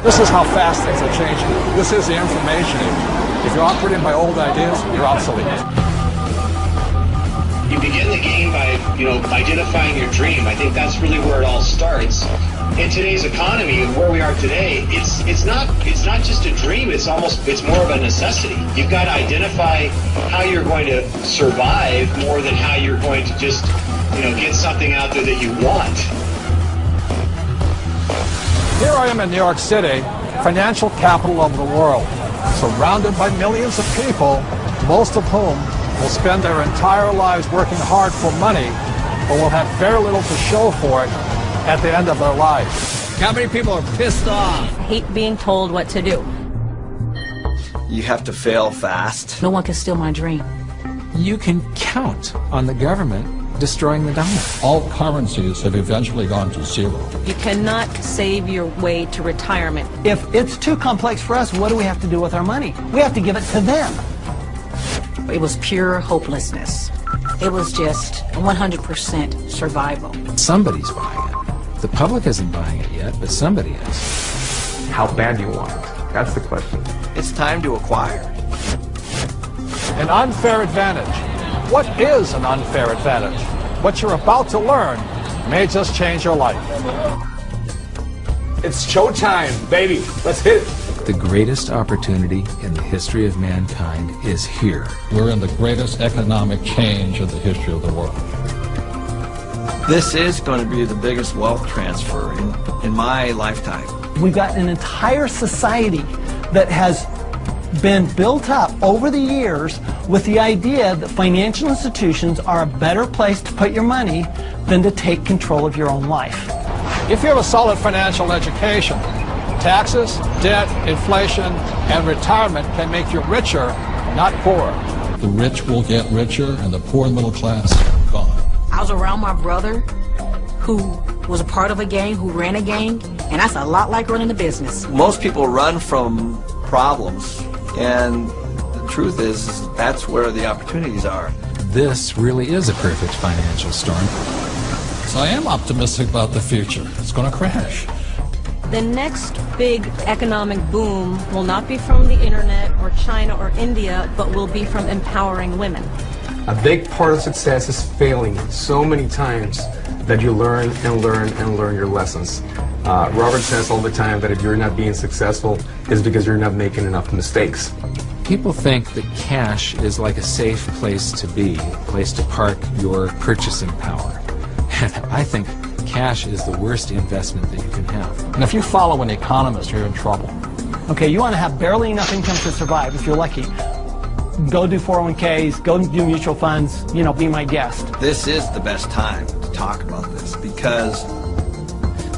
This is how fast things are changing. This is the information age. If you're operating by old ideas, you're obsolete. You begin the game by, identifying your dream. I think that's really where it all starts. In today's economy, where we are today, it's not just a dream. It's more of a necessity. You've got to identify how you're going to survive more than how you're going to just, get something out there that you want. Here I am in New York City, financial capital of the world, surrounded by millions of people, most of whom will spend their entire lives working hard for money, but will have very little to show for it at the end of their lives. How many people are pissed off? I hate being told what to do. You have to fail fast. No one can steal my dream. You can count on the government destroying the dollar. All currencies have eventually gone to zero. You cannot save your way to retirement. If it's too complex for us, what do we have to do with our money? We have to give it to them. It was pure hopelessness. It was just 100% survival. Somebody's buying it. The public isn't buying it yet, but somebody is. How bad do you want it? That's the question. It's time to acquire. An unfair advantage. What is an unfair advantage? What you're about to learn may just change your life. It's showtime, baby. Let's hit it. The greatest opportunity in the history of mankind is here. We're in the greatest economic change in the history of the world. This is going to be the biggest wealth transfer in my lifetime. We've got an entire society that has been built up over the years with the idea that financial institutions are a better place to put your money than to take control of your own life. If you have a solid financial education, taxes, debt, inflation, and retirement can make you richer, not poorer. The rich will get richer and the poor and middle class gone. I was around my brother who was a part of a gang, who ran a gang, and that's a lot like running a business. Most people run from problems, and the truth is that's where the opportunities are. This really is a perfect financial storm. So I am optimistic about the future. It's going to crash. The next big economic boom will not be from the internet or China or India, but will be from empowering women. A big part of success is failing so many times that you learn and learn and learn your lessons. Robert says all the time that if you're not being successful, it's because you're not making enough mistakes. People think that cash is like a safe place to be, a place to park your purchasing power. And I think cash is the worst investment that you can have. And if you follow an economist, you're in trouble. Okay, you want to have barely enough income to survive if you're lucky. Go do 401ks, go do mutual funds, be my guest. This is the best time to talk about this because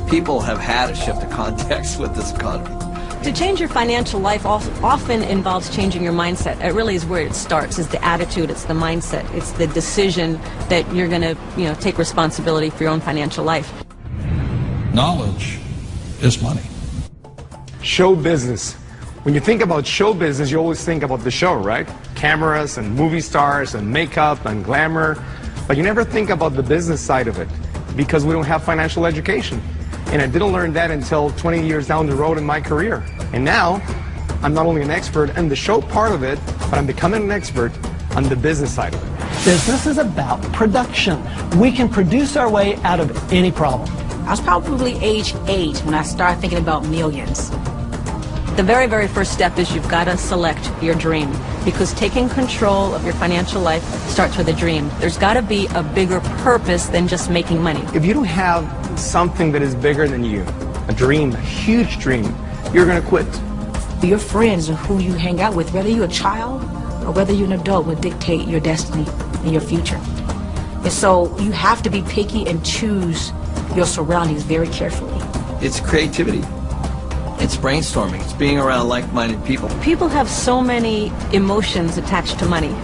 people have had a shift of context with this economy. To change your financial life often involves changing your mindset. It really is where it starts, is the attitude, it's the mindset, it's the decision that you're going to, take responsibility for your own financial life. Knowledge is money. Show business. When you think about show business, you always think about the show, right? Cameras and movie stars and makeup and glamour. But you never think about the business side of it because we don't have financial education. And I didn't learn that until 20 years down the road in my career. And now, I'm not only an expert in the show part of it, but I'm becoming an expert on the business side of it. Business is about production. We can produce our way out of any problem. I was probably age 8 when I started thinking about millions. The very, very first step is you've got to select your dream, because taking control of your financial life starts with a dream. There's got to be a bigger purpose than just making money. If you don't have something that is bigger than you, a dream, a huge dream, you're going to quit. Your friends and who you hang out with, whether you're a child or whether you're an adult, will dictate your destiny and your future. And so you have to be picky and choose your surroundings very carefully. It's creativity. It's brainstorming. It's being around like-minded people. People have so many emotions attached to money.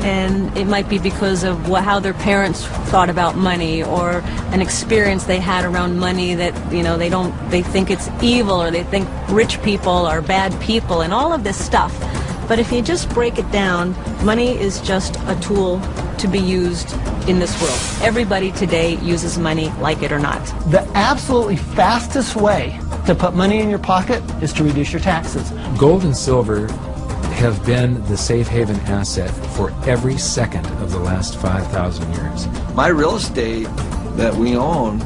And it might be because of how their parents thought about money, or an experience they had around money that, they think it's evil, or they think rich people are bad people, and all of this stuff. But if you just break it down, money is just a tool to be used in this world. Everybody today uses money, like it or not. The absolutely fastest way to put money in your pocket is to reduce your taxes. Gold and silver have been the safe haven asset for every second of the last 5,000 years. My real estate that we own,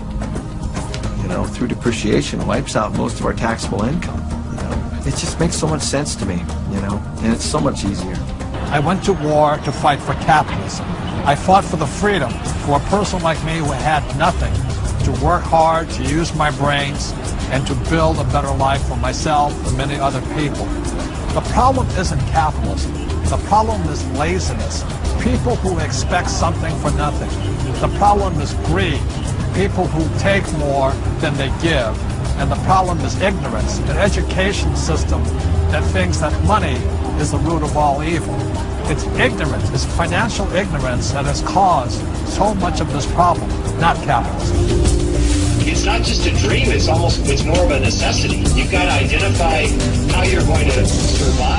you know, through depreciation wipes out most of our taxable income. You know, it just makes so much sense to me, you know, and it's so much easier. I went to war to fight for capitalism. I fought for the freedom for a person like me who had nothing to work hard, to use my brains, and to build a better life for myself and many other people. The problem isn't capitalism. The problem is laziness. People who expect something for nothing. The problem is greed. People who take more than they give. And the problem is ignorance, an education system that thinks that money is the root of all evil. It's ignorance, it's financial ignorance that has caused so much of this problem, not capitalism. It's not just a dream, it's more of a necessity. You've got to identify how you're going to survive.